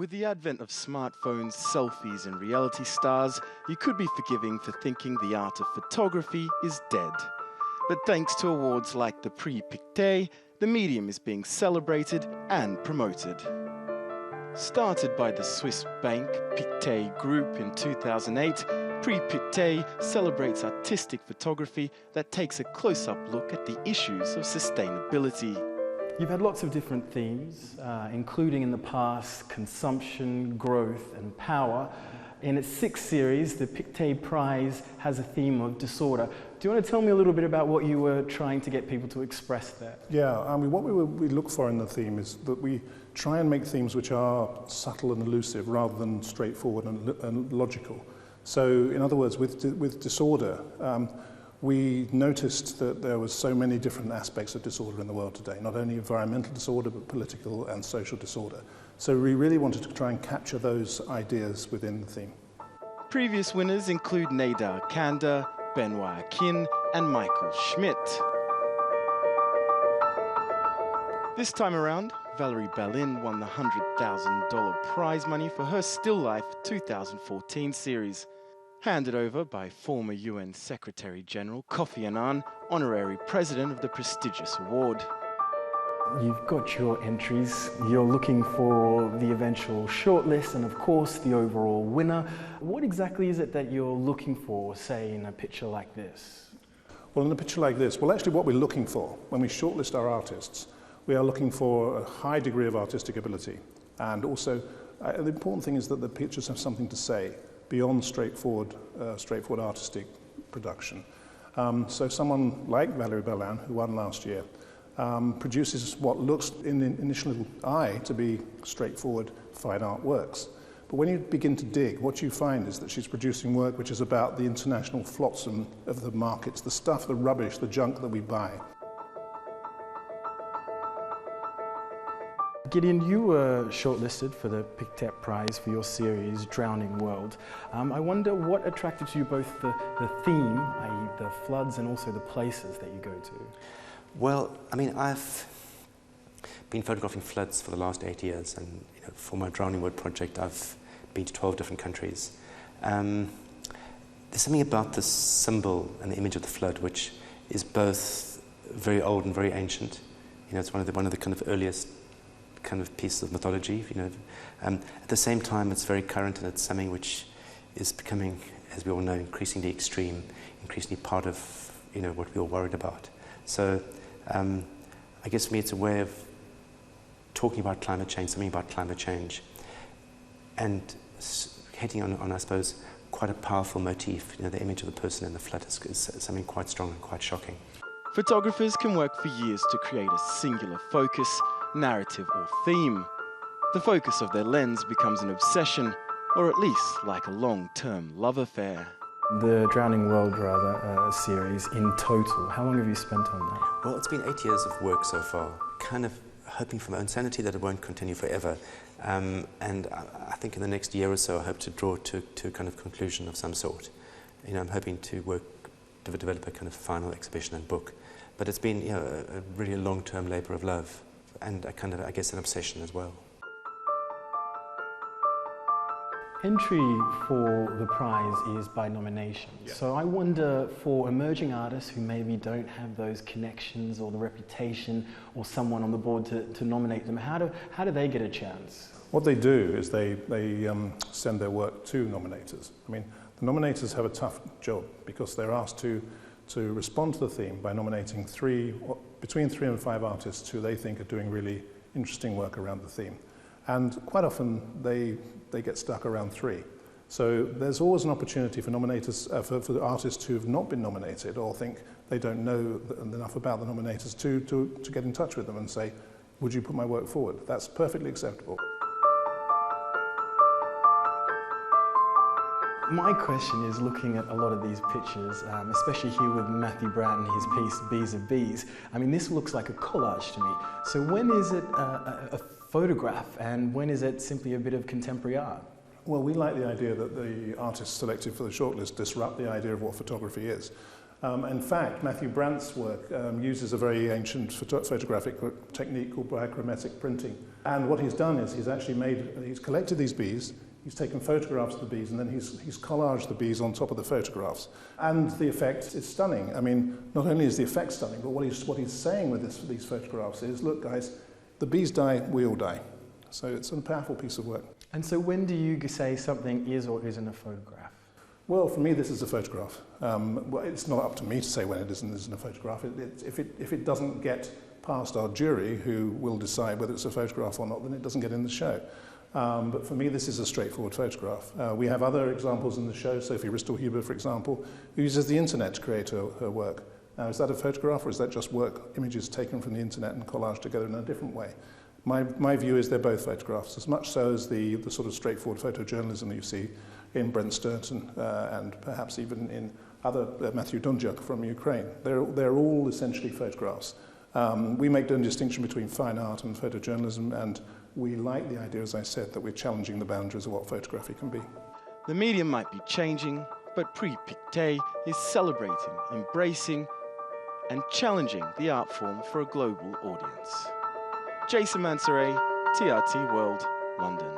With the advent of smartphones, selfies and reality stars, you could be forgiving for thinking the art of photography is dead. But thanks to awards like the Prix Pictet, the medium is being celebrated and promoted. Started by the Swiss bank Pictet Group in 2008, Prix Pictet celebrates artistic photography that takes a close-up look at the issues of sustainability. You've had lots of different themes, including in the past consumption, growth and power. In its sixth series, the Pictet Prize has a theme of disorder. Do you want to tell me a little bit about what you were trying to get people to express there? Yeah, I mean, what we look for in the theme is that we try and make themes which are subtle and elusive rather than straightforward and logical. So, in other words, with disorder, we noticed that there was so many different aspects of disorder in the world today, not only environmental disorder, but political and social disorder. So we really wanted to try and capture those ideas within the theme. Previous winners include Nedar Kanda, Benoit Akin and Michael Schmidt. This time around, Valerie Bellin won the $100,000 prize money for her Still Life 2014 series, handed over by former UN Secretary-General Kofi Annan, honorary president of the prestigious award. You've got your entries, you're looking for the eventual shortlist and of course the overall winner. What exactly is it that you're looking for, say, in a picture like this? Well, in a picture like this, well, actually what we're looking for when we shortlist our artists, we are looking for a high degree of artistic ability. And also, the important thing is that the pictures have something to say beyond straightforward artistic production. So someone like Valerie Bellin, who won last year, produces what looks in the initial eye to be straightforward fine art works. But when you begin to dig, what you find is that she's producing work which is about the international flotsam of the markets, the stuff, the rubbish, the junk that we buy. Gideon, you were shortlisted for the Pictet Prize for your series, Drowning World. I wonder what attracted you, both the theme, i.e. the floods, and also the places that you go to? Well, I mean, I've been photographing floods for the last 8 years, and for my Drowning World project, I've been to 12 different countries. There's something about the symbol and the image of the flood which is both very old and very ancient. It's one of the kind of earliest kind of pieces of mythology. At the same time, it's very current, and it's something which is becoming, as we all know, increasingly extreme, increasingly part of what we're all worried about. So I guess for me it's a way of talking about climate change, something about climate change, and hitting on I suppose, quite a powerful motif. The image of the person in the flood is something quite strong and quite shocking. Photographers can work for years to create a singular focus, narrative or theme. The focus of their lens becomes an obsession, or at least like a long-term love affair. The Drowning World, series in total, how long have you spent on that? Well, it's been 8 years of work so far, kind of hoping for my own sanity that it won't continue forever. And I think in the next year or so I hope to draw to a kind of conclusion of some sort. I'm hoping to develop a kind of final exhibition and book. But it's been a really long-term labour of love, and a kind of, I guess, an obsession as well. Entry for the prize is by nomination. Yeah. So I wonder, for emerging artists who maybe don't have those connections or the reputation or someone on the board to nominate them, how do they get a chance? What they do is they send their work to nominators. I mean, the nominators have a tough job because they're asked to respond to the theme by nominating between 3 and 5 artists who they think are doing really interesting work around the theme. And quite often they get stuck around 3. So there's always an opportunity for nominators, for the artists who have not been nominated or think they don't know enough about the nominators to get in touch with them and say, would you put my work forward? That's perfectly acceptable. My question is, looking at a lot of these pictures, especially here with Matthew Bratton, his piece Bees of Bees, I mean, this looks like a collage to me. So when is it a photograph, and when is it simply a bit of contemporary art? Well, we like the idea that the artists selected for the shortlist disrupt the idea of what photography is. In fact, Matthew Brandt's work uses a very ancient photographic technique called biochromatic printing. And what he's done is he's collected these bees, he's taken photographs of the bees, and then he's collaged the bees on top of the photographs. And the effect is stunning. I mean, not only is the effect stunning, but what he's saying with these photographs is, look guys, the bees die, we all die. So it's a powerful piece of work. And so when do you say something is or isn't a photograph? Well, for me, this is a photograph. Well, it's not up to me to say when it isn't a photograph. If it doesn't get past our jury, who will decide whether it's a photograph or not, then it doesn't get in the show. But for me, this is a straightforward photograph. We have other examples in the show. Sophie Ristelhuber, for example, who uses the internet to create her work. Now, is that a photograph, or is that just images taken from the internet and collaged together in a different way? My view is they're both photographs, as much so as the sort of straightforward photojournalism that you see in Brent Sturton and perhaps even in other Matthew Dunjuk from Ukraine. They're all essentially photographs. We make no distinction between fine art and photojournalism, and we like the idea, as I said, that we're challenging the boundaries of what photography can be. The medium might be changing, but Prix Pictet is celebrating, embracing, and challenging the art form for a global audience. Jason Mansoret, TRT World, London.